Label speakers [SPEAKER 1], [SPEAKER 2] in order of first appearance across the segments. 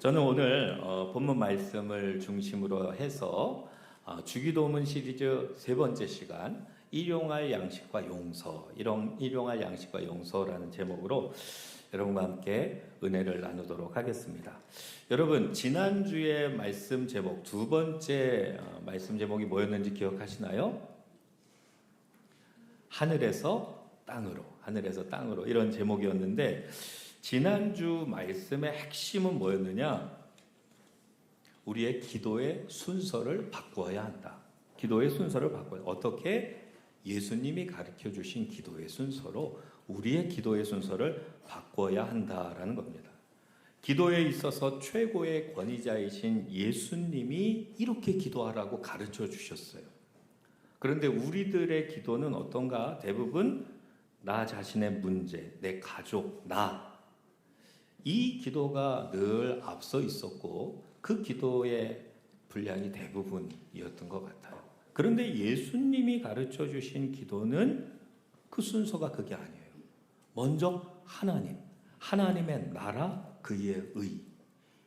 [SPEAKER 1] 저는 오늘 본문 말씀을 중심으로 해서 주기도문 시리즈 세 번째 시간 일용할 양식과 용서, 일용할 양식과 용서라는 제목으로 여러분과 함께 은혜를 나누도록 하겠습니다. 여러분, 지난주에 말씀 제목, 두 번째 말씀 제목이 뭐였는지 기억하시나요? 하늘에서 땅으로 이런 제목이었는데, 지난주 말씀의 핵심은 뭐였느냐? 우리의 기도의 순서를 바꾸어야 한다. 기도의 순서를 바꿔야. 어떻게? 예수님이 가르쳐 주신 기도의 순서로 우리의 기도의 순서를 바꿔야 한다라는 겁니다. 기도에 있어서 최고의 권위자이신 예수님이 이렇게 기도하라고 가르쳐 주셨어요. 그런데 우리들의 기도는 어떤가? 대부분 나 자신의 문제, 내 가족, 이 기도가 늘 앞서 있었고 그 기도의 분량이 대부분이었던 것 같아요. 그런데 예수님이 가르쳐 주신 기도는 그 순서가 그게 아니에요. 먼저 하나님의 나라, 그의 의,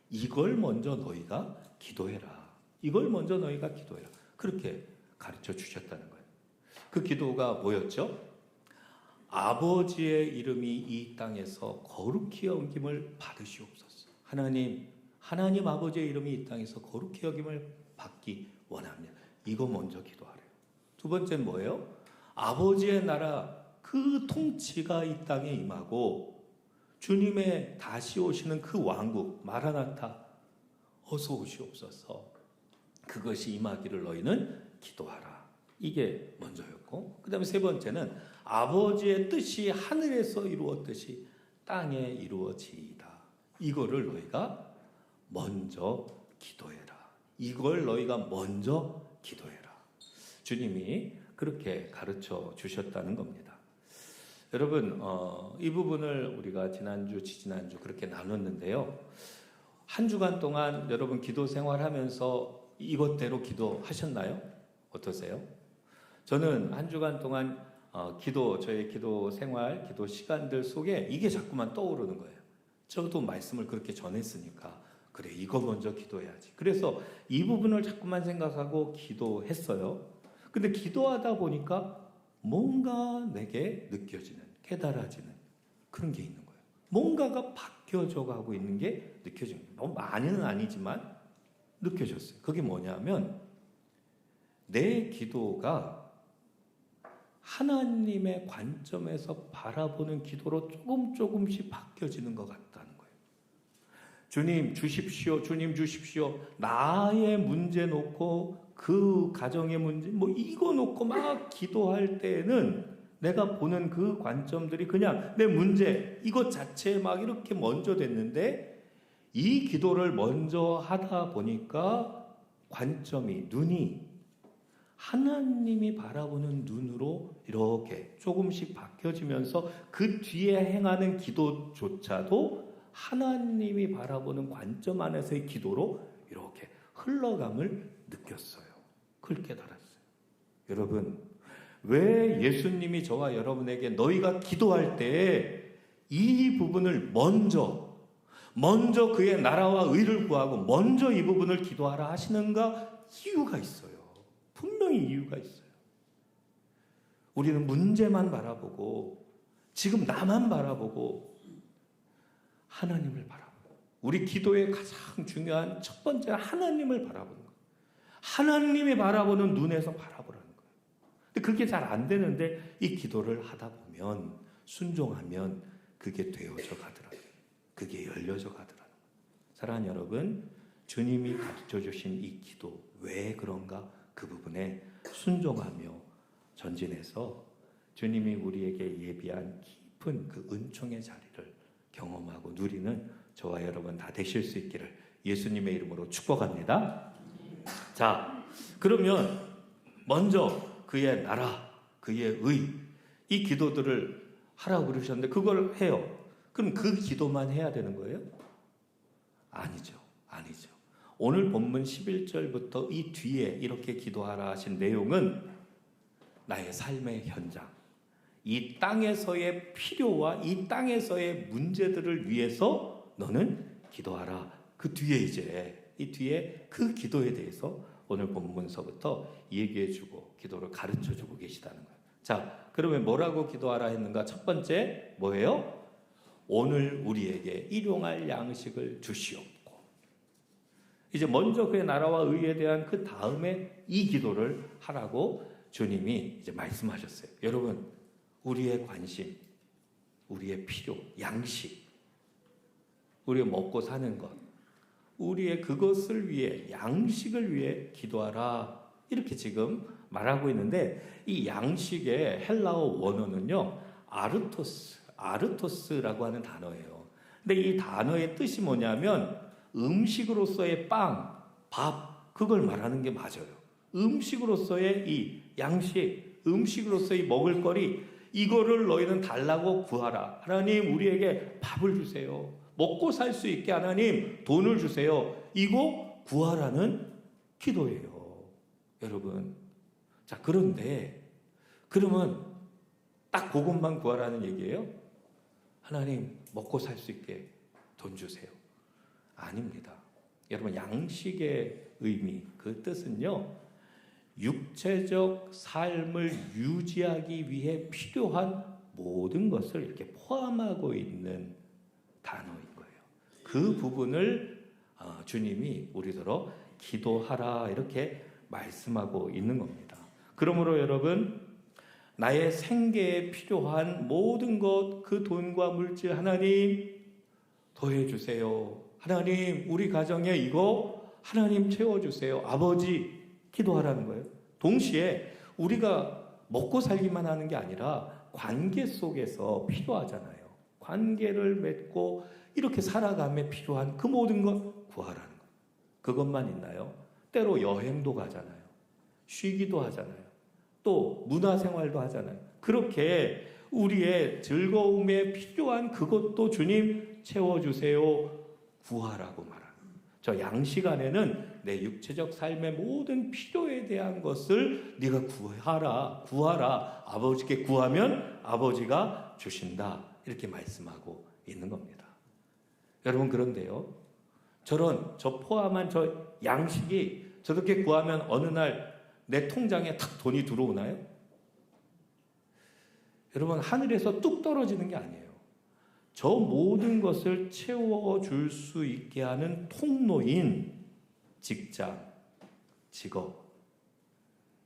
[SPEAKER 1] 이걸 먼저 너희가 기도해라. 그렇게 가르쳐 주셨다는 거예요. 그 기도가 뭐였죠? 아버지의 이름이 이 땅에서 거룩히 여김을 받으시옵소서. 하나님 아버지의 이름이 이 땅에서 거룩히 여김을 받기 원합니다. 이거 먼저 기도하래요. 두 번째는 뭐예요? 아버지의 나라, 그 통치가 이 땅에 임하고 주님의 다시 오시는 그 왕국, 마라나타, 어서 오시옵소서. 그것이 임하기를 너희는 기도하라. 이게 먼저였고, 그 다음에 세 번째는 아버지의 뜻이 하늘에서 이루었듯이 땅에 이루어지이다. 이거를 너희가 먼저 기도해라. 주님이 그렇게 가르쳐 주셨다는 겁니다. 여러분, 이 부분을 우리가 지난주, 지지난주 그렇게 나눴는데요. 한 주간 동안 여러분 기도 생활하면서 이것대로 기도하셨나요? 어떠세요? 저는 한 주간 동안 저의 기도 생활, 기도 시간들 속에 이게 자꾸만 떠오르는 거예요. 저도 말씀을 그렇게 전했으니까 그래, 이거 먼저 기도해야지. 그래서 이 부분을 자꾸만 생각하고 기도했어요. 근데 기도하다 보니까 뭔가 내게 느껴지는, 깨달아지는 그런 게 있는 거예요. 뭔가가 바뀌어져 가고 있는 게 느껴집니다. 너무 많이는 아니지만 느껴졌어요. 그게 뭐냐면 내 기도가 하나님의 관점에서 바라보는 기도로 조금씩 바뀌어지는 것 같다는 거예요. 주님 주십시오. 나의 문제 놓고 그 가정의 문제 이거 놓고 막 기도할 때는 내가 보는 그 관점들이 그냥 내 문제 이것 자체에 막 이렇게 먼저 됐는데, 이 기도를 먼저 하다 보니까 눈이 하나님이 바라보는 눈으로 이렇게 조금씩 바뀌어지면서 그 뒤에 행하는 기도조차도 하나님이 바라보는 관점 안에서의 기도로 이렇게 흘러감을 느꼈어요. 그걸 깨달았어요. 여러분, 왜 예수님이 저와 여러분에게 너희가 기도할 때 이 부분을 먼저 그의 나라와 의를 구하고 먼저 이 부분을 기도하라 하시는가? 이유가 있어요. 분명히 이유가 있어요. 우리는 문제만 바라보고 지금 나만 바라보고 하나님을 바라보고, 우리 기도의 가장 중요한 첫 번째 하나님을 바라보는 거예요. 하나님이 바라보는 눈에서 바라보라는 거예요. 근데 그게 잘 안 되는데 이 기도를 하다 보면, 순종하면 그게 되어져 가더라고요. 그게 열려져 가더라고요. 사랑하는 여러분, 주님이 가르쳐 주신 이 기도 왜 그런가? 그 부분에 순종하며 전진해서 주님이 우리에게 예비한 깊은 그 은총의 자리를 경험하고 누리는 저와 여러분 다 되실 수 있기를 예수님의 이름으로 축복합니다. 자, 그러면 먼저 그의 나라, 그의 의, 이 기도들을 하라고 그러셨는데 그걸 해요. 그럼 그 기도만 해야 되는 거예요? 아니죠. 오늘 본문 11절부터 이 뒤에 이렇게 기도하라 하신 내용은 나의 삶의 현장, 이 땅에서의 필요와 이 땅에서의 문제들을 위해서 너는 기도하라. 그 뒤에 이제 이 뒤에 그 기도에 대해서 오늘 본문서부터 얘기해주고 기도를 가르쳐주고 계시다는 거예요. 자, 그러면 뭐라고 기도하라 했는가? 첫 번째 뭐예요? 오늘 우리에게 일용할 양식을 주시옵고. 이제 먼저 그의 나라와 의에 대한 그 다음에 이 기도를 하라고 주님이 이제 말씀하셨어요. 여러분, 우리의 관심, 우리의 필요, 양식, 우리가 먹고 사는 것, 우리의 그것을 위해, 양식을 위해 기도하라, 이렇게 지금 말하고 있는데, 이 양식의 헬라어 원어는요 아르토스라고 하는 단어예요. 근데 이 단어의 뜻이 뭐냐면 음식으로서의 빵, 밥, 그걸 말하는 게 맞아요. 음식으로서의 이 양식, 음식으로서의 먹을거리, 이거를 너희는 달라고 구하라. 하나님, 우리에게 밥을 주세요. 먹고 살 수 있게 하나님 돈을 주세요. 이거 구하라는 기도예요. 여러분. 자, 그런데 그러면 딱 그것만 구하라는 얘기예요? 하나님, 먹고 살 수 있게 돈 주세요. 아닙니다. 여러분, 양식의 의미, 그 뜻은요, 육체적 삶을 유지하기 위해 필요한 모든 것을 이렇게 포함하고 있는 단어인 거예요. 그 부분을 주님이 우리더러 기도하라, 이렇게 말씀하고 있는 겁니다. 그러므로 여러분, 나의 생계에 필요한 모든 것, 그 돈과 물질 하나님 더해주세요. 하나님, 우리 가정에 이거 하나님 채워주세요. 아버지, 기도하라는 거예요. 동시에 우리가 먹고 살기만 하는 게 아니라 관계 속에서 필요하잖아요. 관계를 맺고 이렇게 살아감에 필요한 그 모든 것 구하라는 거예요. 그것만 있나요? 때로 여행도 가잖아요. 쉬기도 하잖아요. 또 문화생활도 하잖아요. 그렇게 우리의 즐거움에 필요한 그것도 주님 채워주세요. 구하라고 말합니다. 저 양식 안에는 내 육체적 삶의 모든 필요에 대한 것을 네가 구하라. 아버지께 구하면 아버지가 주신다. 이렇게 말씀하고 있는 겁니다. 여러분, 그런데요, 저 포함한 저 양식이 저렇게 구하면 어느 날 내 통장에 탁 돈이 들어오나요? 여러분, 하늘에서 뚝 떨어지는 게 아니에요. 저 모든 것을 채워줄 수 있게 하는 통로인 직장, 직업,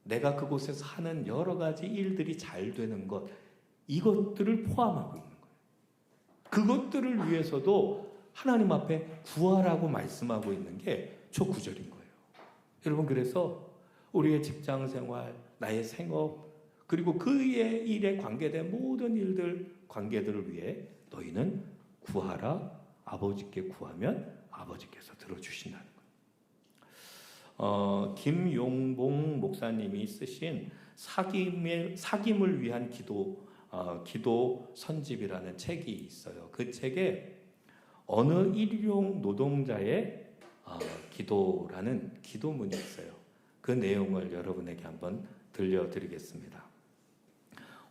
[SPEAKER 1] 내가 그곳에서 하는 여러 가지 일들이 잘 되는 것, 이것들을 포함하고 있는 거예요. 그것들을 위해서도 하나님 앞에 구하라고 말씀하고 있는 게 저 구절인 거예요. 여러분, 그래서 우리의 직장 생활, 나의 생업, 그리고 그의 일에 관계된 모든 관계들을 위해 너희는 구하라. 아버지께 구하면 아버지께서 들어주신다는 거예요. 김용봉 목사님이 쓰신 사귐을 위한 기도 선집이라는 책이 있어요. 그 책에 어느 일용 노동자의 기도라는 기도문이 있어요. 그 내용을 여러분에게 한번 들려드리겠습니다.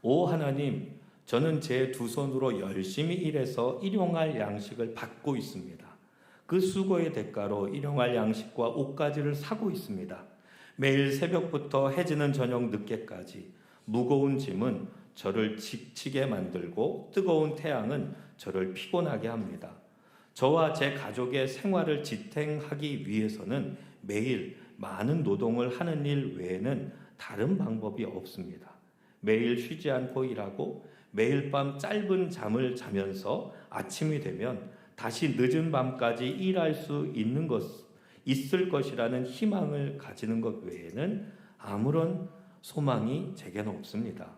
[SPEAKER 1] 오 하나님, 저는 제 두 손으로 열심히 일해서 일용할 양식을 받고 있습니다. 그 수고의 대가로 일용할 양식과 옷가지를 사고 있습니다. 매일 새벽부터 해지는 저녁 늦게까지 무거운 짐은 저를 지치게 만들고 뜨거운 태양은 저를 피곤하게 합니다. 저와 제 가족의 생활을 지탱하기 위해서는 매일 많은 노동을 하는 일 외에는 다른 방법이 없습니다. 매일 쉬지 않고 일하고 매일 밤 짧은 잠을 자면서 아침이 되면 다시 늦은 밤까지 일할 수 있을 것이라는 희망을 가지는 것 외에는 아무런 소망이 제게는 없습니다.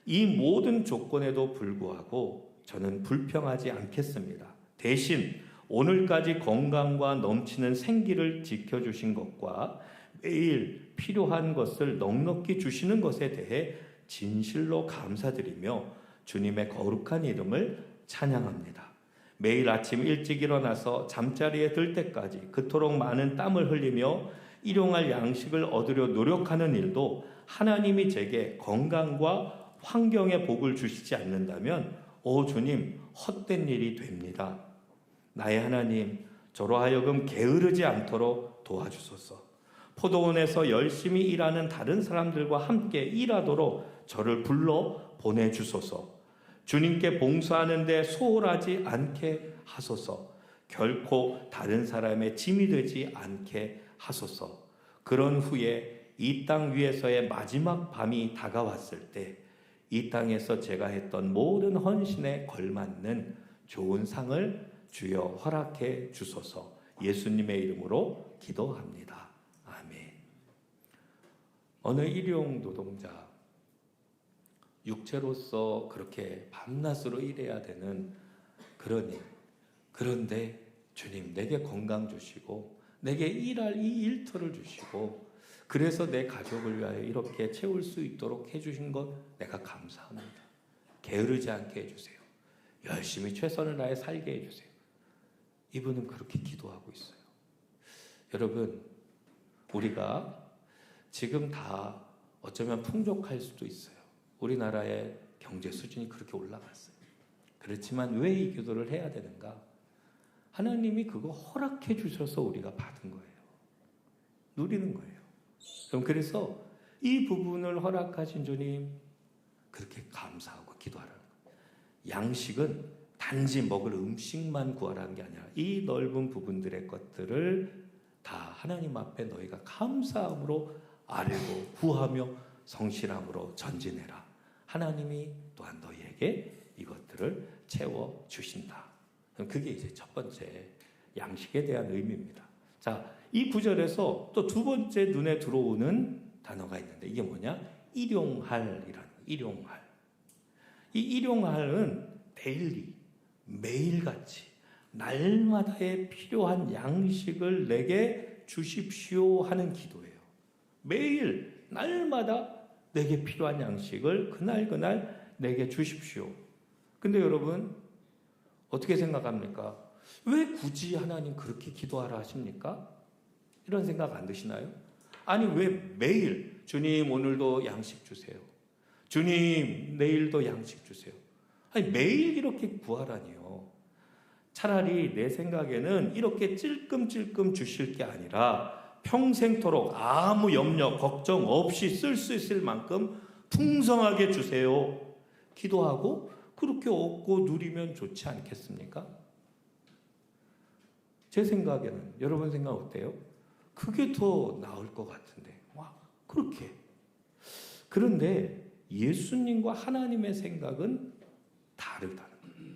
[SPEAKER 1] 이 모든 조건에도 불구하고 저는 불평하지 않겠습니다. 대신 오늘까지 건강과 넘치는 생기를 지켜주신 것과 매일 필요한 것을 넉넉히 주시는 것에 대해 진실로 감사드리며 주님의 거룩한 이름을 찬양합니다. 매일 아침 일찍 일어나서 잠자리에 들 때까지 그토록 많은 땀을 흘리며 일용할 양식을 얻으려 노력하는 일도 하나님이 제게 건강과 환경의 복을 주시지 않는다면 오 주님, 헛된 일이 됩니다. 나의 하나님, 저로 하여금 게으르지 않도록 도와주소서. 포도원에서 열심히 일하는 다른 사람들과 함께 일하도록 저를 불러 보내주소서. 주님께 봉사하는 데 소홀하지 않게 하소서. 결코 다른 사람의 짐이 되지 않게 하소서. 그런 후에 이 땅 위에서의 마지막 밤이 다가왔을 때 이 땅에서 제가 했던 모든 헌신에 걸맞는 좋은 상을 주여 허락해 주소서. 예수님의 이름으로 기도합니다. 아멘. 어느 일용 노동자, 육체로서 그렇게 밤낮으로 일해야 되는 그런 일. 그런데 주님 내게 건강 주시고 내게 일할 이 일터를 주시고 그래서 내 가족을 위하여 이렇게 채울 수 있도록 해주신 것 내가 감사합니다. 게으르지 않게 해주세요. 열심히 최선을 다해 살게 해주세요. 이분은 그렇게 기도하고 있어요. 여러분, 우리가 지금 다 어쩌면 풍족할 수도 있어요. 우리나라의 경제 수준이 그렇게 올라갔어요. 그렇지만 왜 이 기도를 해야 되는가? 하나님이 그거 허락해 주셔서 우리가 받은 거예요. 누리는 거예요. 그래서 이 부분을 허락하신 주님 그렇게 감사하고 기도하라는 거예요. 양식은 단지 먹을 음식만 구하라는 게 아니라 이 넓은 부분들의 것들을 다 하나님 앞에 너희가 감사함으로 아뢰고 구하며 성실함으로 전진해라. 하나님이 또한 너희에게 이것들을 채워주신다. 그게 이제 첫 번째 양식에 대한 의미입니다. 자, 이 구절에서 또 두 번째 눈에 들어오는 단어가 있는데 이게 뭐냐? 일용할이라는 거예요. 일용할. 이 일용할은 데일리, 매일같이 날마다의 필요한 양식을 내게 주십시오 하는 기도예요. 매일 날마다 내게 필요한 양식을 그날 내게 주십시오. 근데 여러분 어떻게 생각합니까? 왜 굳이 하나님 그렇게 기도하라 하십니까? 이런 생각 안 드시나요? 아니 왜 매일 주님 오늘도 양식 주세요. 주님 내일도 양식 주세요. 아니 매일 이렇게 구하라니요. 차라리 내 생각에는 이렇게 찔끔찔끔 주실 게 아니라 평생토록 아무 염려 걱정 없이 쓸 수 있을 만큼 풍성하게 주세요. 기도하고 그렇게 얻고 누리면 좋지 않겠습니까? 제 생각에는 여러분 생각 어때요? 그게 더 나을 것 같은데 와 그렇게. 그런데 예수님과 하나님의 생각은 다르다는 거예요.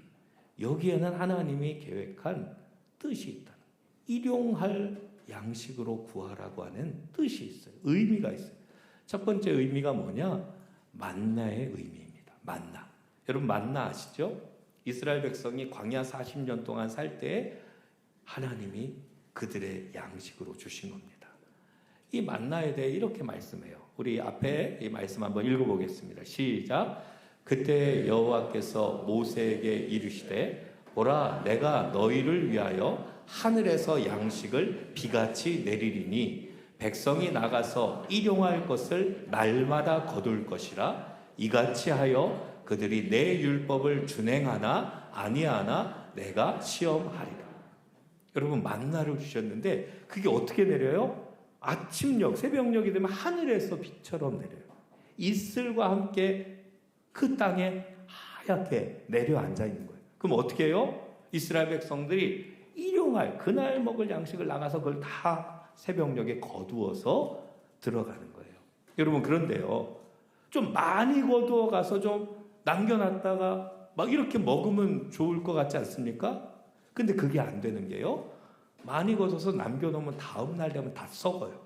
[SPEAKER 1] 여기에는 하나님이 계획한 뜻이 있다. 일용할 양식으로 구하라고 하는 뜻이 있어요. 의미가 있어요. 첫 번째 의미가 뭐냐? 만나의 의미입니다. 만나. 여러분 만나 아시죠? 이스라엘 백성이 광야 40년 동안 살 때 하나님이 그들의 양식으로 주신 겁니다. 이 만나에 대해 이렇게 말씀해요. 우리 앞에 이 말씀 한번 읽어보겠습니다. 시작. 그때 여호와께서 모세에게 이르시되 보라 내가 너희를 위하여 하늘에서 양식을 비같이 내리리니 백성이 나가서 일용할 것을 날마다 거둘 것이라. 이같이 하여 그들이 내 율법을 준행하나 아니하나 내가 시험하리라. 여러분 만나를 주셨는데 그게 어떻게 내려요? 아침녘 새벽녘이 되면 하늘에서 빛처럼 내려요. 이슬과 함께 그 땅에 하얗게 내려앉아 있는 거예요. 그럼 어떻게 해요? 이스라엘 백성들이 일용할 그날 먹을 양식을 나가서 그걸 다 새벽녘에 거두어서 들어가는 거예요. 여러분 그런데요 좀 많이 거두어 가서 좀 남겨놨다가 막 이렇게 먹으면 좋을 것 같지 않습니까? 근데 그게 안 되는 게요 많이 거둬서 남겨놓으면 다음날 되면 다 썩어요.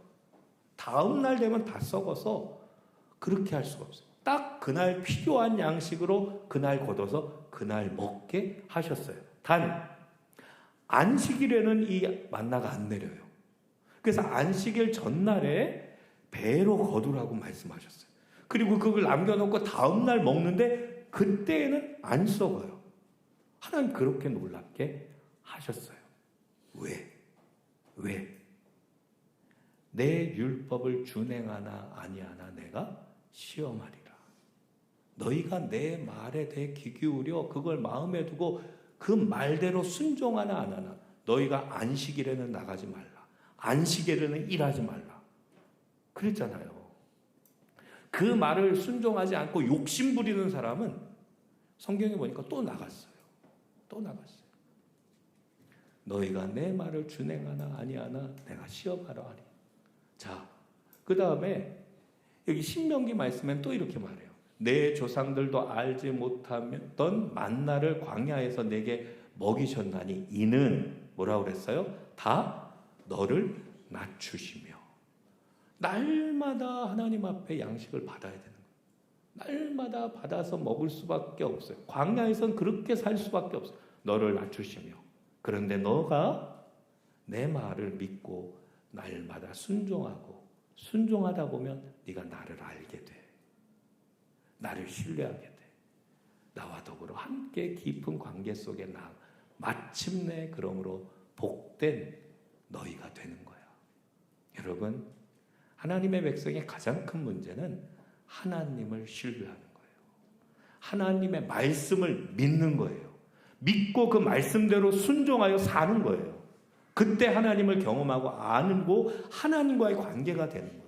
[SPEAKER 1] 다음날 되면 다 썩어서 그렇게 할 수가 없어요. 딱 그날 필요한 양식으로 그날 거둬서 그날 먹게 하셨어요. 단 안식일에는 이 만나가 안 내려요. 그래서 안식일 전날에 배로 거두라고 말씀하셨어요. 그리고 그걸 남겨놓고 다음날 먹는데 그때는 안 썩어요. 하나님 그렇게 놀랍게 하셨어요. 왜? 내 율법을 준행하나 아니하나 내가 시험하리라. 너희가 내 말에 대해 귀 기울여 그걸 마음에 두고 그 말대로 순종하나 안 하나 너희가 안식일에는 나가지 말라. 안식일에는 일하지 말라. 그랬잖아요. 그 말을 순종하지 않고 욕심 부리는 사람은 성경에 보니까 또 나갔어요. 또 나갔어요. 너희가 내 말을 준행하나 아니하나 내가 시험하러 하리. 자, 그 다음에 여기 신명기 말씀엔 또 이렇게 말해요. 내 조상들도 알지 못하던 만나를 광야에서 내게 먹이셨나니 이는 뭐라고 그랬어요? 다 너를 낮추시며. 날마다 하나님 앞에 양식을 받아야 되는 거예요. 날마다 받아서 먹을 수밖에 없어요. 광야에선 그렇게 살 수밖에 없어요. 너를 낮추시며. 그런데 너가 내 말을 믿고 날마다 순종하다 보면 네가 나를 알게 돼. 나를 신뢰하게 돼. 나와 더불어 함께 깊은 관계 속에 마침내 그러므로 복된 너희가 되는 거야. 여러분, 하나님의 백성의 가장 큰 문제는 하나님을 신뢰하는 거예요. 하나님의 말씀을 믿는 거예요. 믿고 그 말씀대로 순종하여 사는 거예요. 그때 하나님을 경험하고 아는고 하나님과의 관계가 되는 거예요.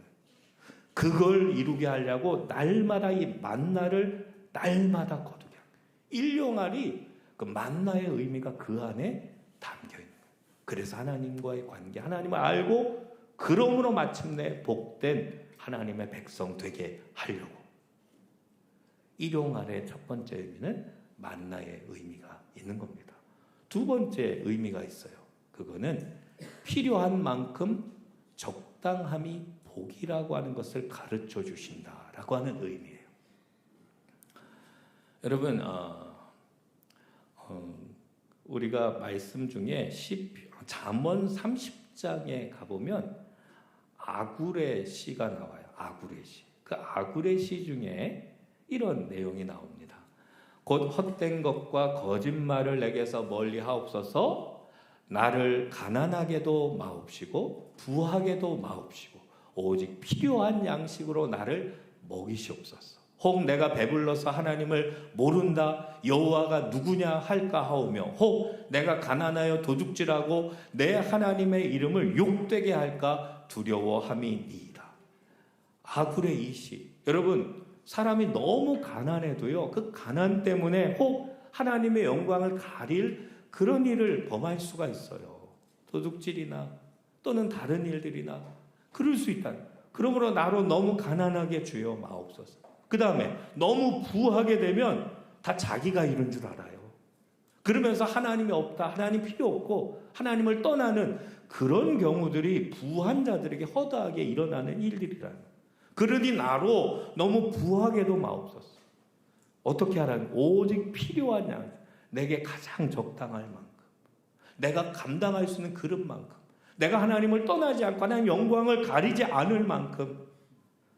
[SPEAKER 1] 그걸 이루게 하려고 날마다 이 만나를 날마다 거두게 합니다. 일용할이 그 만나의 의미가 그 안에 담겨 있는 거예요. 그래서 하나님과의 관계, 하나님을 알고 그러므로 마침내 복된 하나님의 백성 되게 하려고. 일용할의 첫 번째 의미는 만나의 의미가 있는 겁니다. 두 번째 의미가 있어요. 그거는 필요한 만큼 적당함이 복이라고 하는 것을 가르쳐 주신다라고 하는 의미예요. 여러분, 우리가 말씀 중에 잠언 30장에 가보면 아굴의 시가 나와요. 아굴의 시. 그 아굴의 시 중에 이런 내용이 나옵니다. 곧 헛된 것과 거짓말을 내게서 멀리 하옵소서. 나를 가난하게도 마옵시고 부하게도 마옵시고 오직 필요한 양식으로 나를 먹이시옵소서. 혹 내가 배불러서 하나님을 모른다 여호와가 누구냐 할까 하오며 혹 내가 가난하여 도둑질하고 내 하나님의 이름을 욕되게 할까 두려워함이니이다. 아굴의 이 시. 여러분, 사람이 너무 가난해도요, 그 가난 때문에 혹 하나님의 영광을 가릴 그런 일을 범할 수가 있어요. 도둑질이나 또는 다른 일들이나 그럴 수 있다. 그러므로 나로 너무 가난하게 주여 마옵소서. 그 다음에 너무 부하게 되면 다 자기가 이룬 줄 알아요. 그러면서 하나님이 없다, 하나님 필요 없고 하나님을 떠나는 그런 경우들이 부한 자들에게 허다하게 일어나는 일들이라는 거예요. 그러니 나로 너무 부하게도 마옵소서. 어떻게 하라는? 오직 필요한 양, 내게 가장 적당할 만큼, 내가 감당할 수 있는 그릇만큼, 내가 하나님을 떠나지 않고 하나님 영광을 가리지 않을 만큼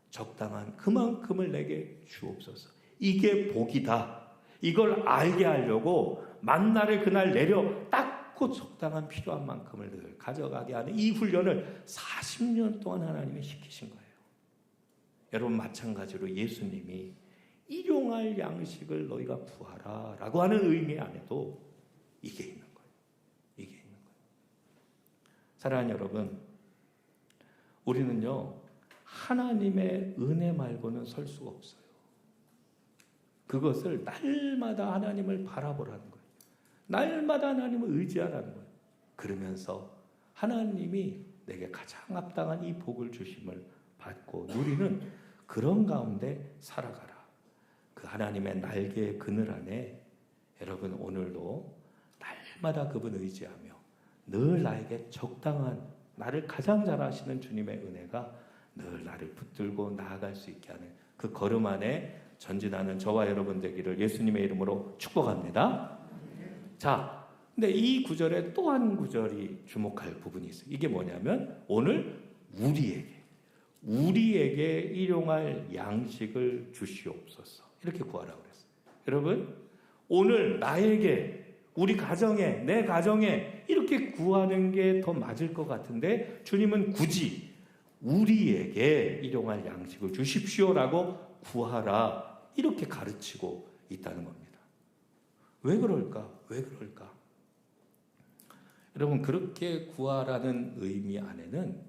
[SPEAKER 1] 적당한 그만큼을 내게 주옵소서. 이게 복이다. 이걸 알게 하려고 만나를 그날 내려 닦고 적당한 필요한 만큼을 늘 가져가게 하는 이 훈련을 40년 동안 하나님이 시키신 거예요. 여러분, 마찬가지로 예수님이 일용할 양식을 너희가 구하라 라고 하는 의미 안에도 이게 있는 거예요. 이게 있는 거예요. 사랑하는 여러분, 우리는요 하나님의 은혜 말고는 설 수가 없어요. 그것을 날마다 하나님을 바라보라는 거예요. 날마다 하나님을 의지하라는 거예요. 그러면서 하나님이 내게 가장 합당한 이 복을 주심을 받고 누리는 그런 가운데 살아가라. 그 하나님의 날개의 그늘 안에 여러분 오늘도 날마다 그분 의지하며 늘 나에게 적당한, 나를 가장 잘 아시는 주님의 은혜가 늘 나를 붙들고 나아갈 수 있게 하는 그 걸음 안에 전진하는 저와 여러분 되기를 예수님의 이름으로 축복합니다. 자, 근데 이 구절에 또 한 구절이 주목할 부분이 있어요. 이게 뭐냐면 오늘 우리에게 일용할 양식을 주시옵소서. 이렇게 구하라고 그랬어요. 여러분, 오늘 나에게, 우리 가정에, 내 가정에 이렇게 구하는 게 더 맞을 것 같은데 주님은 굳이 우리에게 일용할 양식을 주십시오라고 구하라 이렇게 가르치고 있다는 겁니다. 왜 그럴까? 왜 그럴까? 여러분, 그렇게 구하라는 의미 안에는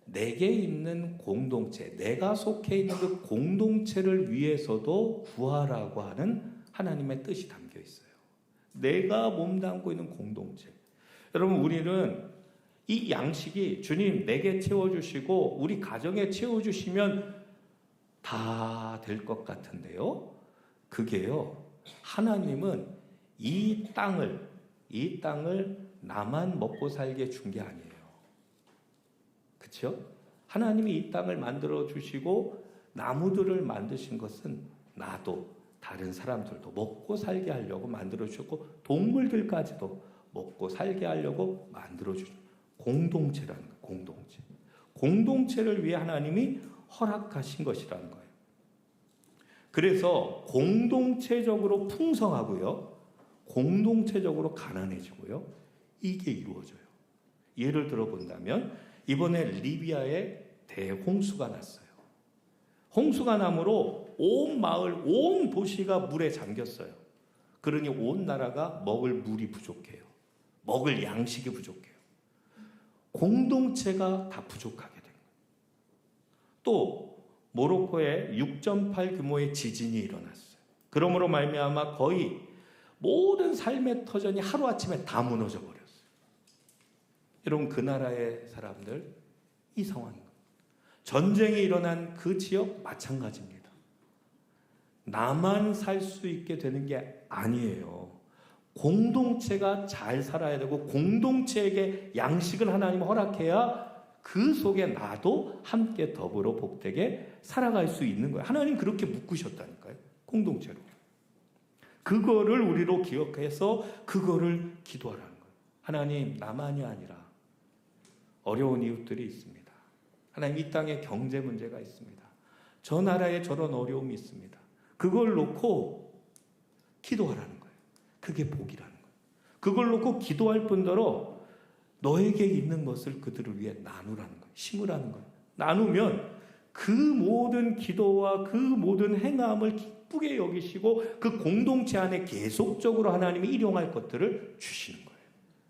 [SPEAKER 1] 내게 있는 공동체, 내가 속해 있는 그 공동체를 위해서도 구하라고 하는 하나님의 뜻이 담겨 있어요. 내가 몸담고 있는 공동체. 여러분, 우리는 이 양식이 주님 내게 채워주시고 우리 가정에 채워주시면 다 될 것 같은데요. 그게요, 하나님은 이 땅을 나만 먹고 살게 준 게 아니에요. 그렇죠? 하나님이 이 땅을 만들어 주시고 나무들을 만드신 것은 나도 다른 사람들도 먹고 살게 하려고 만들어 주셨고, 동물들까지도 먹고 살게 하려고 만들어 주신 공동체라는 거예요. 공동체. 공동체를 위해 하나님이 허락하신 것이라는 거예요. 그래서 공동체적으로 풍성하고요, 공동체적으로 가난해지고요, 이게 이루어져요. 예를 들어 본다면 이번에 리비아에 대홍수가 났어요. 홍수가 나므로 온 마을, 온 도시가 물에 잠겼어요. 그러니 온 나라가 먹을 물이 부족해요. 먹을 양식이 부족해요. 공동체가 다 부족하게 된 거예요. 또 모로코에 6.8 규모의 지진이 일어났어요. 그러므로 말미암아 거의 모든 삶의 터전이 하루아침에 다 무너져 버렸어요. 여러분, 그 나라의 사람들 이 상황입니다. 전쟁이 일어난 그 지역 마찬가지입니다. 나만 살 수 있게 되는 게 아니에요. 공동체가 잘 살아야 되고 공동체에게 양식을 하나님 허락해야 그 속에 나도 함께 더불어 복되게 살아갈 수 있는 거예요. 하나님 그렇게 묶으셨다니까요. 공동체로. 그거를 우리로 기억해서 그거를 기도하라는 거예요. 하나님, 나만이 아니라 어려운 이웃들이 있습니다. 하나님, 이 땅에 경제 문제가 있습니다. 저 나라에 저런 어려움이 있습니다. 그걸 놓고 기도하라는 거예요. 그게 복이라는 거예요. 그걸 놓고 기도할 뿐더러 너에게 있는 것을 그들을 위해 나누라는 거예요. 심으라는 거예요. 나누면 그 모든 기도와 그 모든 행함을 기쁘게 여기시고 그 공동체 안에 계속적으로 하나님이 일용할 것들을 주시는 거예요.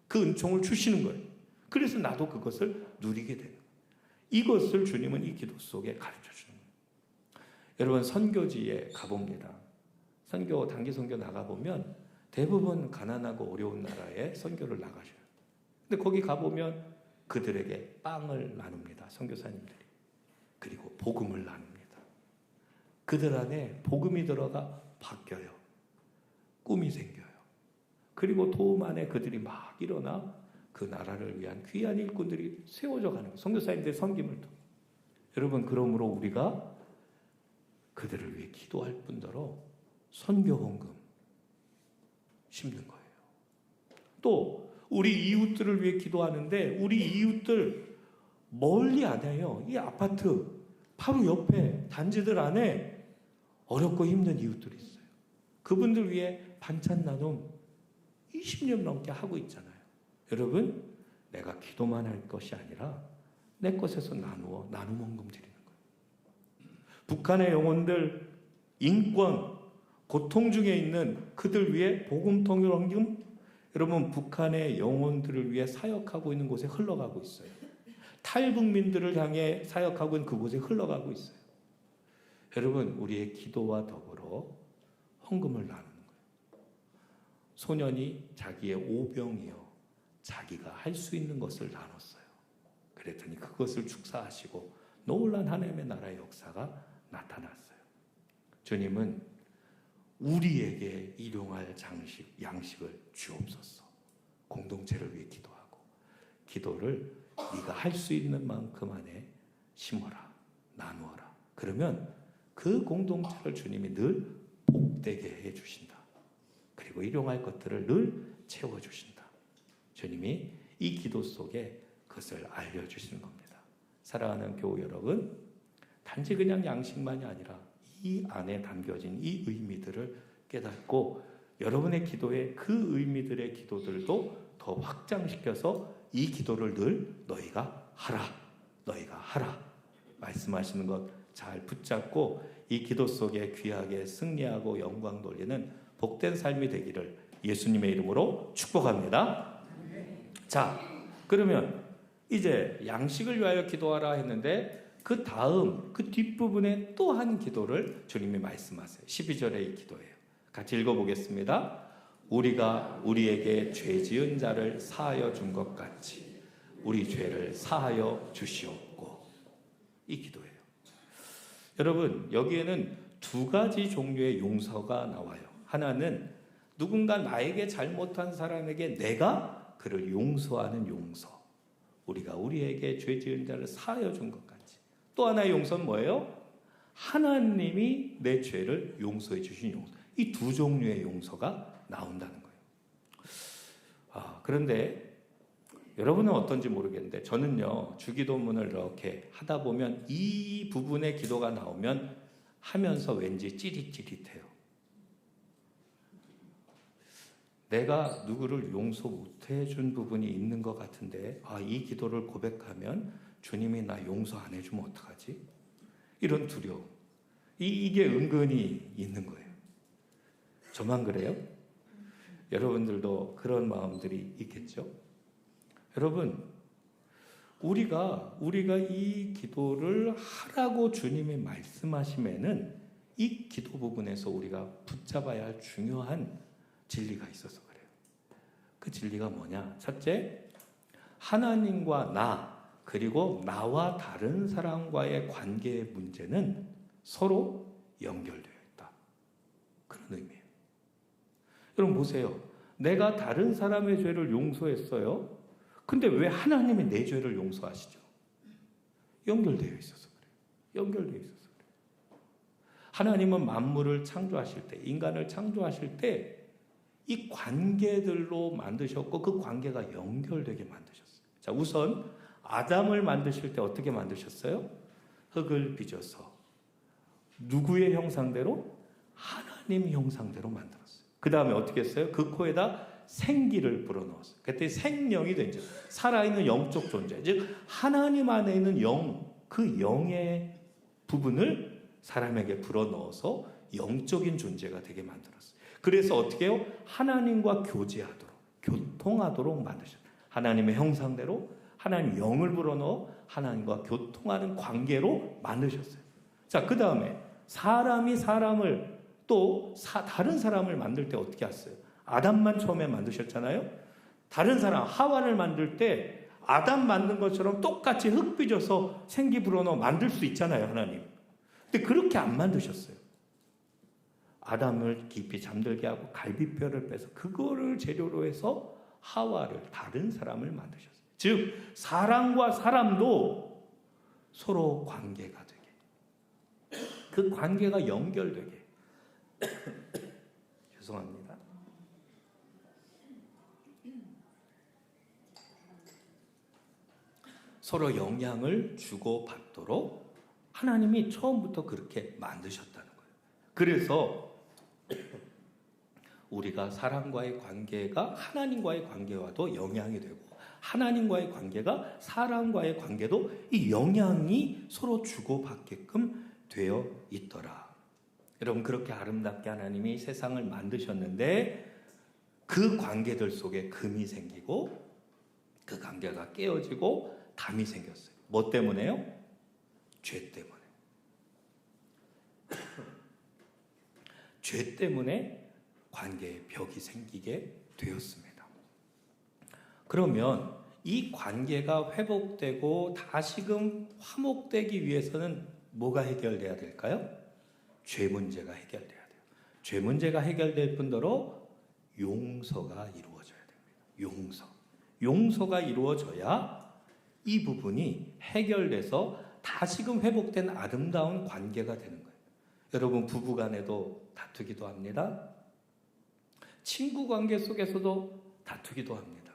[SPEAKER 1] 그 은총을 주시는 거예요. 그래서 나도 그것을 누리게 되는 거예요. 이것을 주님은 이 기도 속에 가르쳐 주는 거예요. 여러분, 선교지에 가봅니다. 단기 선교 나가보면 대부분 가난하고 어려운 나라에 선교를 나가셔요. 근데 거기 가보면 그들에게 빵을 나눕니다. 선교사님들이. 그리고 복음을 나눕니다. 그들 안에 복음이 들어가 바뀌어요. 꿈이 생겨요. 그리고 도움 안에 그들이 막 일어나 그 나라를 위한 귀한 일꾼들이 세워져 가는 거예요. 선교사님들의 섬김을 통해. 여러분, 그러므로 우리가 그들을 위해 기도할 뿐더러 선교 헌금 심는 거예요. 또 우리 이웃들을 위해 기도하는데 우리 이웃들 멀리 안 해요. 이 아파트 바로 옆에 단지들 안에 어렵고 힘든 이웃들이 있어요. 그분들 위해 반찬 나눔 20년 넘게 하고 있잖아요. 여러분, 내가 기도만 할 것이 아니라 내 것에서 나눔 헌금 드리는 거예요. 북한의 영혼들, 인권, 고통 중에 있는 그들 위해 복음 통일 헌금, 여러분, 북한의 영혼들을 위해 사역하고 있는 곳에 흘러가고 있어요. 탈북민들을 향해 사역하고 있는 그곳에 흘러가고 있어요. 여러분, 우리의 기도와 더불어 헌금을 나누는 거예요. 소년이 자기의 오병이요, 자기가 할 수 있는 것을 나눴어요. 그랬더니 그것을 축사하시고 놀란 하나님의 나라의 역사가 나타났어요. 주님은 우리에게 일용할 양식을 주옵소서. 공동체를 위해 기도하고 기도를 네가 할 수 있는 만큼 안에 심어라, 나누어라. 그러면 그 공동체를 주님이 늘 복되게 해주신다. 그리고 일용할 것들을 늘 채워주신다. 주님이 이 기도 속에 그것을 알려주시는 겁니다. 사랑하는 교우 여러분, 단지 그냥 양식만이 아니라 이 안에 담겨진 이 의미들을 깨닫고 여러분의 기도에 그 의미들의 기도들도 더 확장시켜서 이 기도를 늘 너희가 하라 말씀하시는 것 잘 붙잡고 이 기도 속에 귀하게 승리하고 영광 돌리는 복된 삶이 되기를 예수님의 이름으로 축복합니다. 자, 그러면 이제 양식을 위하여 기도하라 했는데 그 다음 그 뒷부분에 또 한 기도를 주님이 말씀하세요. 12절의 이 기도예요. 같이 읽어보겠습니다. 우리가 우리에게 죄 지은 자를 사하여 준 것 같이 우리 죄를 사하여 주시옵고. 이 기도예요. 여러분, 여기에는 두 가지 종류의 용서가 나와요. 하나는 누군가 나에게 잘못한 사람에게 내가 그를 용서하는 용서. 우리가 우리에게 죄 지은 자를 사하여 준 것 같이. 또 하나의 용서는 뭐예요? 하나님이 내 죄를 용서해 주신 용서. 이 두 종류의 용서가 나온다는 거예요. 그런데 여러분은 어떤지 모르겠는데 저는요, 주기도문을 이렇게 하다 보면 이 부분의 기도가 나오면 하면서 왠지 찌릿찌릿해요. 내가 누구를 용서 못해 준 부분이 있는 것 같은데 이 기도를 고백하면 주님이 나 용서 안 해주면 어떡하지? 이런 두려움. 이게 은근히 있는 거예요. 저만 그래요? 여러분들도 그런 마음들이 있겠죠? 여러분, 우리가 이 기도를 하라고 주님이 말씀하시면은 이 기도 부분에서 우리가 붙잡아야 할 중요한 진리가 있어서 그래요. 그 진리가 뭐냐? 첫째, 하나님과 나 그리고 나와 다른 사람과의 관계의 문제는 서로 연결되어 있다. 그런 의미예요. 여러분 보세요. 내가 다른 사람의 죄를 용서했어요. 근데 왜 하나님이 내 죄를 용서하시죠? 연결되어 있어서 그래요. 연결되어 있어서 그래요. 하나님은 만물을 창조하실 때, 인간을 창조하실 때 이 관계들로 만드셨고 그 관계가 연결되게 만드셨어요. 자, 우선 아담을 만드실 때 어떻게 만드셨어요? 흙을 빚어서 누구의 형상대로? 하나님 형상대로 만들었어요. 그 다음에 어떻게 했어요? 그 코에다 생기를 불어넣었어요. 그때 생명이 된 즉, 살아있는 영적 존재, 즉 하나님 안에 있는 영, 그 영의 부분을 사람에게 불어넣어서 영적인 존재가 되게 만들었어요. 그래서 어떻게 해요? 하나님과 교제하도록, 교통하도록 만드셨어요. 하나님의 형상대로 하나님 영을 불어넣어 하나님과 교통하는 관계로 만드셨어요. 자, 그 다음에 사람이 사람을 또 다른 사람을 만들 때 어떻게 했어요? 아담만 처음에 만드셨잖아요. 다른 사람 하와를 만들 때 아담 만든 것처럼 똑같이 흙 빚어서 생기 불어넣어 만들 수 있잖아요, 하나님. 근데 그렇게 안 만드셨어요. 아담을 깊이 잠들게 하고 갈비뼈를 빼서 그거를 재료로 해서 하와를, 다른 사람을 만드셨어요. 즉 사람과 사람도 서로 관계가 되게, 그 관계가 연결되게 죄송합니다. 서로 영향을 주고받도록 하나님이 처음부터 그렇게 만드셨다는 거예요. 그래서 우리가 사람과의 관계가 하나님과의 관계와도 영향이 되고 하나님과의 관계가 사람과의 관계도 이 영향이 서로 주고받게끔 되어 있더라. 여러분, 그렇게 아름답게 하나님이 세상을 만드셨는데 그 관계들 속에 금이 생기고 그 관계가 깨어지고 담이 생겼어요. 뭐 때문에요? 죄 때문에. 죄 때문에 관계에 벽이 생기게 되었습니다. 그러면 이 관계가 회복되고 다시금 화목되기 위해서는 뭐가 해결돼야 될까요? 죄 문제가 해결돼야 돼요. 죄 문제가 해결될 뿐더러 용서가 이루어져야 됩니다. 용서가 이루어져야 이 부분이 해결돼서 다시금 회복된 아름다운 관계가 되는 거예요. 여러분, 부부 간에도 다투기도 합니다. 친구 관계 속에서도 다투기도 합니다.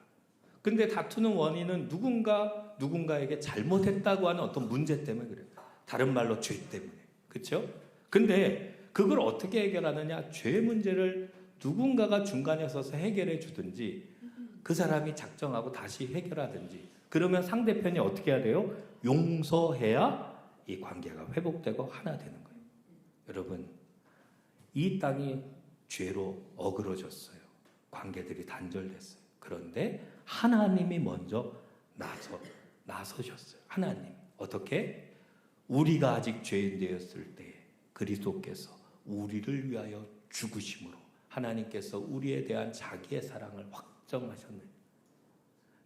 [SPEAKER 1] 근데 다투는 원인은 누군가에게 잘못했다고 하는 어떤 문제 때문에 그래요. 다른 말로 죄 때문에. 그렇죠? 근데 그걸 어떻게 해결하느냐? 죄 문제를 누군가가 중간에 서서 해결해 주든지 그 사람이 작정하고 다시 해결하든지, 그러면 상대편이 어떻게 해야 돼요? 용서해야 이 관계가 회복되고 하나 되는 거예요. 여러분, 이 땅이 죄로 어그러졌어요. 관계들이 단절됐어요. 그런데 하나님이 먼저 나서셨어요. 하나님. 어떻게? 우리가 아직 죄인 되었을 때 그리스도께서 우리를 위하여 죽으심으로 하나님께서 우리에 대한 자기의 사랑을 확정하셨네요.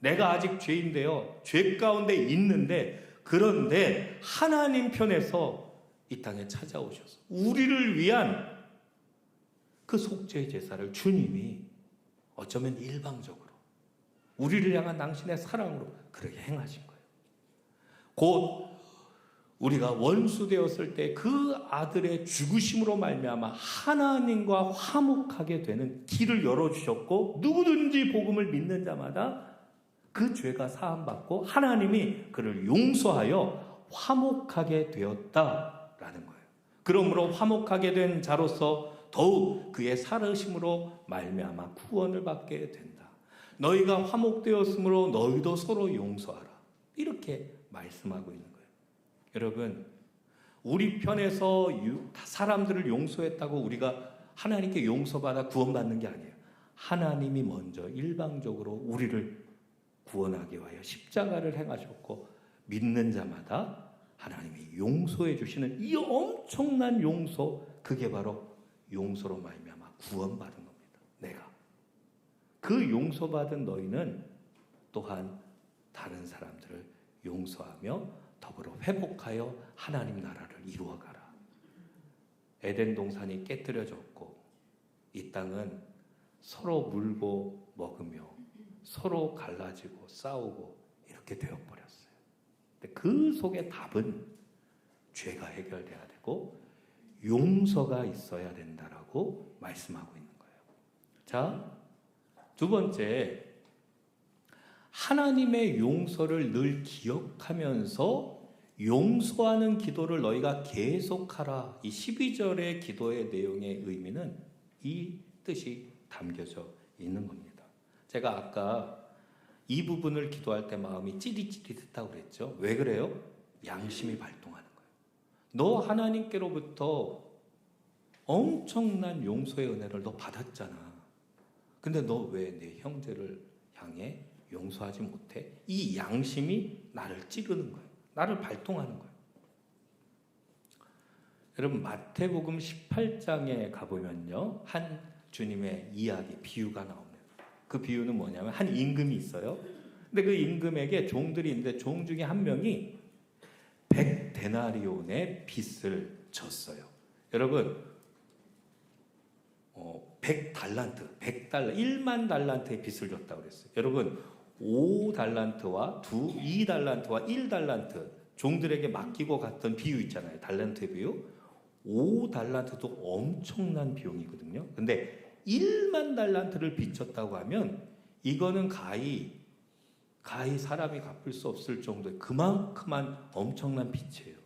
[SPEAKER 1] 내가 아직 죄인 되어 죄 가운데 있는데, 그런데 하나님 편에서 이 땅에 찾아오셔서 우리를 위한 그 속죄 제사를 주님이 어쩌면 일방적으로 우리를 향한 당신의 사랑으로 그렇게 행하신 거예요. 곧 우리가 원수 되었을 때 그 아들의 죽으심으로 말미암아 하나님과 화목하게 되는 길을 열어주셨고, 누구든지 복음을 믿는 자마다 그 죄가 사함받고 하나님이 그를 용서하여 화목하게 되었다라는 거예요. 그러므로 화목하게 된 자로서 더욱 그의 살으심으로 말미암아 구원을 받게 된다. 너희가 화목되었으므로 너희도 서로 용서하라. 이렇게 말씀하고 있는 거예요. 여러분, 우리 편에서 사람들을 용서했다고 우리가 하나님께 용서받아 구원받는 게 아니에요. 하나님이 먼저 일방적으로 우리를 구원하기 위하여 십자가를 행하셨고, 믿는 자마다 하나님이 용서해 주시는 이 엄청난 용서, 그게 바로 용서로 말미암아 구원받은 겁니다. 내가 그 용서받은 너희는 또한 다른 사람들을 용서하며 더불어 회복하여 하나님 나라를 이루어가라. 에덴 동산이 깨뜨려졌고 이 땅은 서로 물고 먹으며 서로 갈라지고 싸우고 이렇게 되어버렸어요. 근데 그 속의 답은 죄가 해결돼야 되고 용서가 있어야 된다라고 말씀하고 있는 거예요. 자, 두 번째, 하나님의 용서를 늘 기억하면서 용서하는 기도를 너희가 계속하라. 이 12절의 기도의 내용의 의미는 이 뜻이 담겨져 있는 겁니다. 제가 아까 이 부분을 기도할 때 마음이 찌릿찌릿했다고 그랬죠. 왜 그래요? 양심이 발동하는 거예요. 너 하나님께로부터 엄청난 용서의 은혜를 너 받았잖아. 근데 너 왜 내 형제를 향해 용서하지 못해? 이 양심이 나를 찌르는 거예요. 나를 발동하는 거예요. 여러분, 마태복음 18장에 가보면요, 한 주님의 이야기, 비유가 나옵니다. 그 비유는 뭐냐면 한 임금이 있어요. 근데 그 임금에게 종들이 있는데 종 중에 한 명이 100데나리온의 빚을 졌어요. 여러분, 100달란트, 1만 달란트의 빚을 졌다고 그랬어요. 여러분, 5달란트와 2달란트와 1달란트 종들에게 맡기고 갔던 비유 있잖아요. 달란트의 비유. 5달란트도 엄청난 비용이거든요. 근데 1만 달란트를 빚졌다고 하면 이거는 가히 사람이 갚을 수 없을 정도의 그만큼만 엄청난 빚이에요.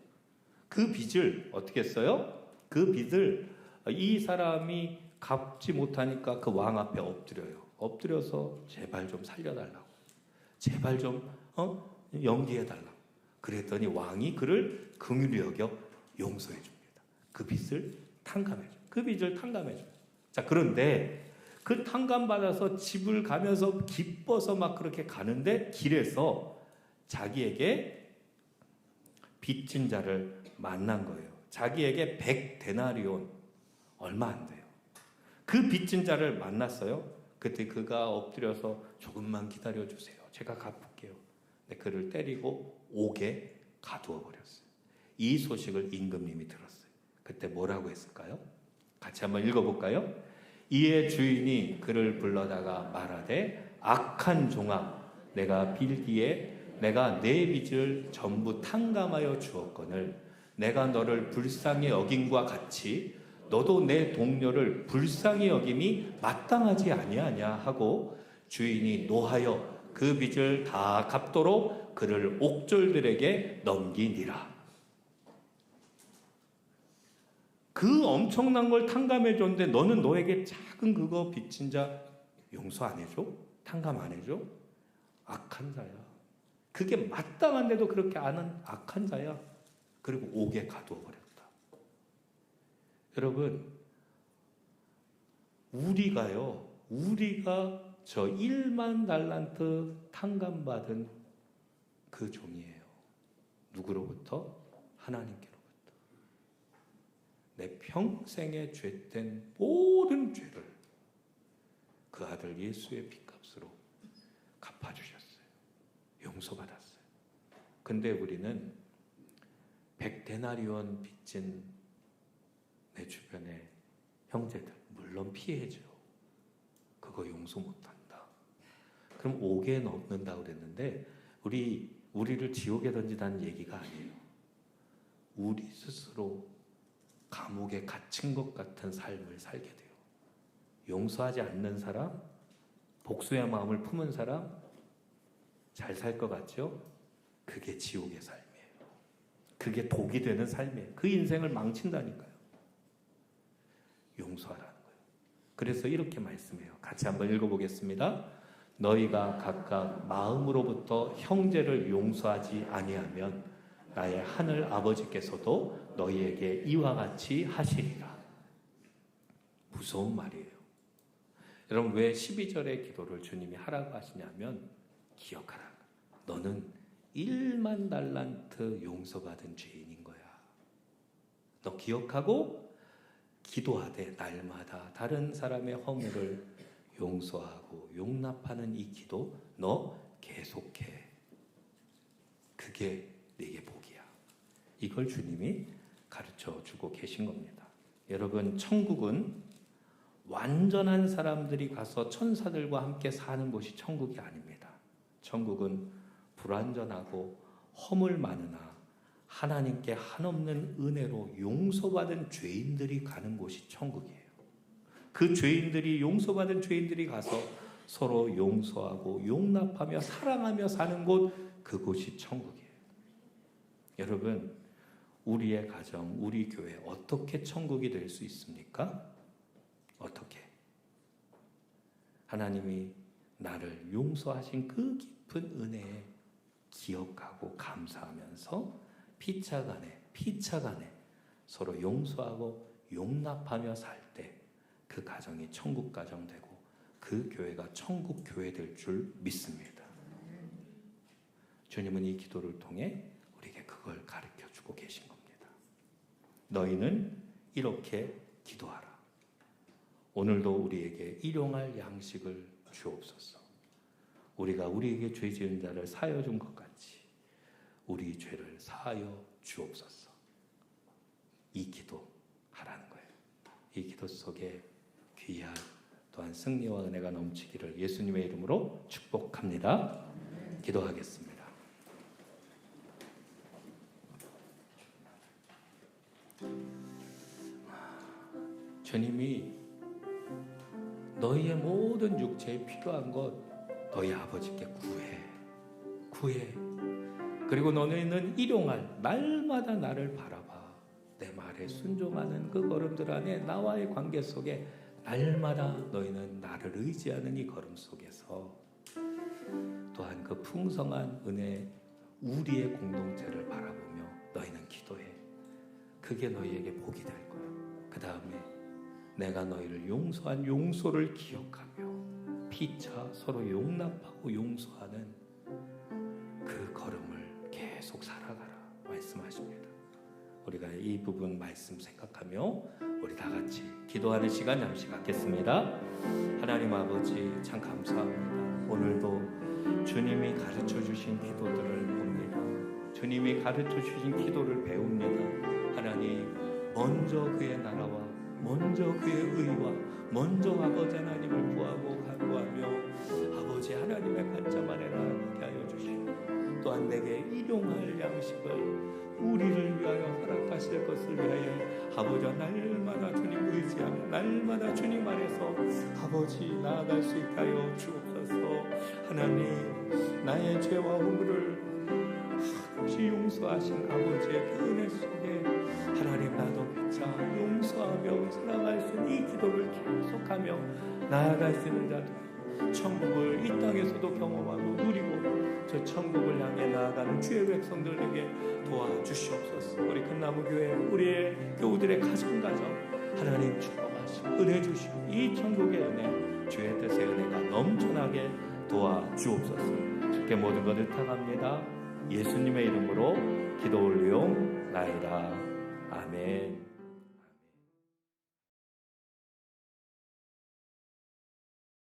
[SPEAKER 1] 그 빚을 어떻게 했어요? 그 빚을 이 사람이 갚지 못하니까 그 왕 앞에 엎드려요. 엎드려서 제발 좀 살려달라고. 제발 좀 연기해달라고. 그랬더니 왕이 그를 긍휼히 여겨 용서해 줍니다. 그 빚을 탕감해 줍니다. 그 빚을 탕감해 줍니다. 자, 그런데 그 탕감받아서 집을 가면서 기뻐서 막 그렇게 가는데 길에서 자기에게 빚진 자를 만난 거예요. 자기에게 100데나리온, 얼마 안 돼요. 그 빚진 자를 만났어요. 그때 그가 엎드려서 조금만 기다려주세요. 제가 갚을게요. 근데 그를 때리고 옥에 가두어 버렸어요. 이 소식을 임금님이 들었어요. 그때 뭐라고 했을까요? 같이 한번 읽어볼까요? 이에 주인이 그를 불러다가 말하되, 악한 종아, 내가 빌기에 내가 내 빚을 전부 탕감하여 주었거늘 내가 너를 불쌍히 여김과 같이 너도 내 동료를 불쌍히 여김이 마땅하지 아니하냐 하고 주인이 노하여 그 빚을 다 갚도록 그를 옥졸들에게 넘기니라. 그 엄청난 걸 탕감해 줬는데 너는 너에게 작은 그거 빚진 자 용서 안 해줘? 탕감 안 해줘? 악한 자야. 그게 마땅한데도 그렇게 아는 악한 자야. 그리고 옥에 가두어 버렸다. 여러분, 우리가 저 1만 달란트 탕감받은 그 종이에요. 누구로부터? 하나님께로부터. 내 평생의 죄된 모든 죄를 그 아들 예수의 피값으로 갚아주셨어요. 용서받았어요. 근데 우리는 100데나리온 빚진 내 주변의 형제들, 물론 피해죠. 그거 용서 못한다. 그럼 5개 넘는다고 그랬는데 우리를 지옥에 던지다는 얘기가 아니에요. 우리 스스로 감옥에 갇힌 것 같은 삶을 살게 돼요. 용서하지 않는 사람, 복수의 마음을 품은 사람, 잘 살 것 같죠? 그게 지옥의 삶이에요. 그게 독이 되는 삶이에요. 그 인생을 망친다니까요. 용서하라는 거예요. 그래서 이렇게 말씀해요. 같이 한번 읽어보겠습니다. 너희가 각각 마음으로부터 형제를 용서하지 아니하면 나의 하늘 아버지께서도 너희에게 이와 같이 하시리라. 무서운 말이에요. 여러분, 왜 12절의 기도를 주님이 하라고 하시냐면, 기억하라. 너는 1만 달란트 용서받은 죄인인 거야. 너 기억하고 기도하되 날마다 다른 사람의 허물을 용서하고 용납하는 이 기도 너 계속해. 그게 내게 복이야. 이걸 주님이 가르쳐 주고 계신 겁니다. 여러분, 천국은 완전한 사람들이 가서 천사들과 함께 사는 곳이 천국이 아닙니다. 천국은 불완전하고 허물 많으나 하나님께 한없는 은혜로 용서받은 죄인들이 가는 곳이 천국이에요. 그 죄인들이, 용서받은 죄인들이 가서 서로 용서하고 용납하며 사랑하며 사는 곳, 그곳이 천국이에요. 여러분, 우리의 가정, 우리 교회 어떻게 천국이 될 수 있습니까? 어떻게? 하나님이 나를 용서하신 그 깊은 은혜에 기억하고 감사하면서 피차간에 서로 용서하고 용납하며 살 때 그 가정이 천국 가정 되고 그 교회가 천국 교회 될 줄 믿습니다. 주님은 이 기도를 통해 우리에게 그걸 가르쳐 주고 계신 겁니다. 너희는 이렇게 기도하라. 오늘도 우리에게 일용할 양식을 주옵소서. 우리가 우리에게 죄 지은 자를 사하여 준 것 같이 우리 죄를 사하여 주옵소서. 이 기도 하라는 거예요. 이 기도 속에 귀한 또한 승리와 은혜가 넘치기를 예수님의 이름으로 축복합니다. 기도하겠습니다. 주님이 너희의 모든 육체에 필요한 것 너희 아버지께 구해. 그리고 너희는 일용할, 날마다 나를 바라봐. 내 말에 순종하는 그 걸음들 안에 나와의 관계 속에 날마다 너희는 나를 의지하는 이 걸음 속에서 또한 그 풍성한 은혜, 우리의 공동체를 바라보며 너희는 기도해. 그게 너희에게 복이 될 거야. 그 다음에 내가 너희를 용서한 용서를 기억하며 피차 서로 용납하고 용서하는 그 걸음을 계속 살아가라 말씀하십니다. 우리가 이 부분 말씀 생각하며 우리 다 같이 기도하는 시간 잠시 갖겠습니다. 하나님 아버지, 참 감사합니다. 오늘도 주님이 가르쳐 주신 기도들을 봅니다. 주님이 가르쳐 주신 기도를 배웁니다. 하나님, 먼저 그의 나라와 먼저 그의 의와 먼저 아버지 하나님을 구하고 간구하며 아버지 하나님의 관점 안에 나아가게 하여 주시고 또한 내게 일용할 양식을 우리를 위하여 허락하실 것을 위하여 아버지와 날마다 주님 의지하며 날마다 주님 안에서 아버지 나아갈 수 있게 하여 주옵소서. 하나님, 나의 죄와 허물을 아버지 용서하신 아버지의 그 은혜 속에 하나님 나도 피차 용서하며 살아갈 수 있는 이 기도를 계속하며 나아갈 수 있는 자들, 천국을 이 땅에서도 경험하고 누리고 저 천국을 향해 나아가는 주의 백성들에게 도와주시옵소서. 우리 큰나무교회, 우리의 교우들의 가정 하나님 축복하시고 은혜 주시고 이 천국의 은혜 주의 뜻의 은혜가 넘쳐나게 도와주옵소서. 주께 모든 것을 의탁합니다. 예수님의 이름으로 기도 올리옵나이다. 아멘.